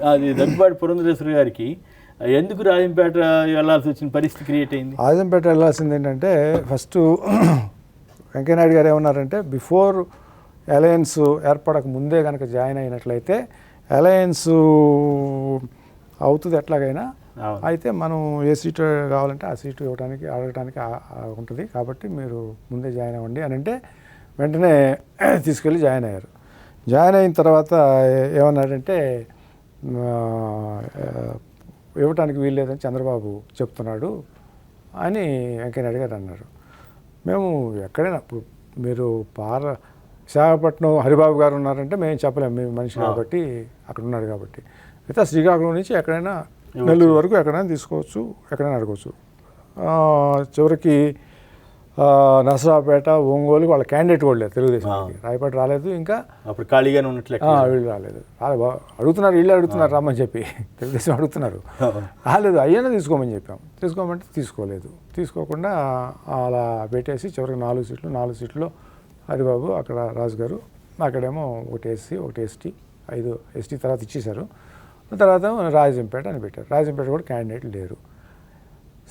అది దగ్గుబాటి పురంధరేశ్వరి గారికి ఎందుకు రాజంపేట వెళ్ళాల్సి వచ్చిన పరిస్థితి క్రియేట్ అయింది? రాజంపేట వెళ్ళాల్సింది ఏంటంటే ఫస్ట్ వెంకయ్యనాయుడు గారు ఏమన్నారంటే బిఫోర్ అలయన్స్ ఏర్పడక ముందే కనుక జాయిన్ అయినట్లయితే అలయన్స్ అవుతుంది ఎట్లాగైనా, అయితే మనం ఏ సీటు కావాలంటే ఆ సీటు అడగడానికి ఉంటుంది, కాబట్టి మీరు ముందే జాయిన్ అవ్వండి అని అంటే వెంటనే తీసుకెళ్ళి జాయిన్ అయ్యారు. జాయిన్ అయిన తర్వాత ఏమన్నాడంటే ఇవ్వటానికి వీల్లేదని చంద్రబాబు చెప్తున్నాడు అని వెంకయ్యనాయుడు గారు అన్నారు. మేము ఎక్కడైనా ఇప్పుడు మీరు విశాఖపట్నం హరిబాబు గారు ఉన్నారంటే మేము చెప్పలేము, మేము మనిషి కాబట్టి అక్కడ ఉన్నాడు కాబట్టి. అయితే శ్రీకాకుళం నుంచి ఎక్కడైనా నెల్లూరు వరకు ఎక్కడైనా తీసుకోవచ్చు, ఎక్కడైనా అడగవచ్చు. చివరికి నరసరావుపేట, ఒంగోలు వాళ్ళ క్యాండిడేట్ కూడా లేదు తెలుగుదేశానికి. రాయపాటి రాలేదు, ఇంకా అప్పుడు ఖాళీగానే ఉన్నట్లే వీళ్ళు రాలేదు. అడుగుతున్నారు, వీళ్ళు అడుగుతున్నారు రమ్మని చెప్పి, తెలుగుదేశం అడుగుతున్నారు. రాలేదు, అయ్యనే తీసుకోమని చెప్పాం. తీసుకోమంటే తీసుకోలేదు. తీసుకోకుండా అలా పెట్టేసి చివరికి 4 సీట్లు హరిబాబు, అక్కడ రాజు గారు, అక్కడేమో ఒకటి ఎస్సీ ఒకటి ఎస్టీ, 5 ఎస్టీ తర్వాత ఇచ్చేశారు. తర్వాత రాజంపేట అని పెట్టారు. రాజంపేట కూడా క్యాండిడేట్ లేరు.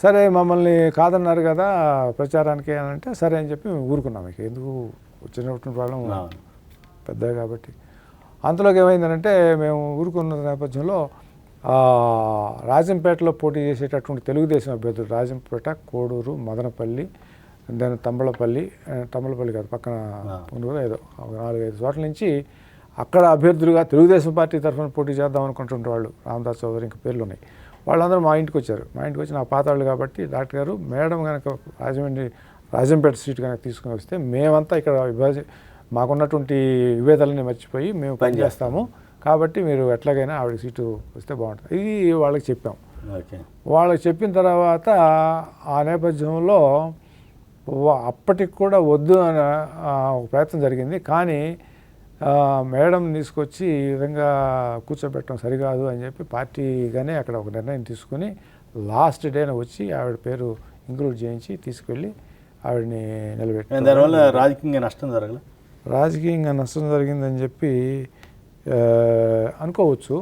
సరే మమ్మల్ని కాదన్నారు కదా ప్రచారానికి అని అంటే సరే అని చెప్పి మేము ఊరుకున్నాం. ఇక ఎందుకు వచ్చినటువంటి ప్రాబ్లం పెద్దగా కాబట్టి. అంతలోకి ఏమైందనంటే మేము ఊరుకున్న నేపథ్యంలో రాజంపేటలో పోటీ చేసేటటువంటి తెలుగుదేశం అభ్యర్థులు రాజంపేట, కోడూరు, మదనపల్లి, దాని తమ్మలపల్లి కాదు పక్కన ఏదో 4-5 చోట్ల నుంచి అక్కడ అభ్యర్థులుగా తెలుగుదేశం పార్టీ తరఫున పోటీ చేద్దాం అనుకుంటుంటే వాళ్ళు రామదాస్ చౌదరి ఇంకా పేర్లు ఉన్నాయి. వాళ్ళందరూ మా ఇంటికి వచ్చారు. మా ఇంటికి వచ్చి నా పాతాళ్ళు కాబట్టి డాక్టర్ గారు మేడం కనుక రాజంపేట సీటు కనుక తీసుకుని వస్తే మేమంతా ఇక్కడ మాకున్నటువంటి విభేదాలని మర్చిపోయి మేము పనిచేస్తాము, కాబట్టి మీరు ఎట్లాగైనా ఆవిడ సీటు వస్తే బాగుంటుంది. ఇది వాళ్ళకి చెప్పాం. వాళ్ళకి చెప్పిన తర్వాత ఆ నేపథ్యంలో అప్పటికి కూడా వద్దు అని ఒక ప్రయత్నం జరిగింది. కానీ మేడం తీసుకొచ్చి ఈ విధంగా కూర్చోబెట్టడం సరికాదు అని చెప్పి పార్టీగానే అక్కడ ఒక నిర్ణయం తీసుకుని లాస్ట్ డేన వచ్చి ఆవిడ పేరు ఇంక్లూడ్ చేయించి తీసుకెళ్ళి ఆవిడని నిలబెట్టారు. దానివల్ల రాజకీయంగా నష్టం జరగలేదు? రాజకీయంగా నష్టం జరిగిందని చెప్పి అనుకోవచ్చు.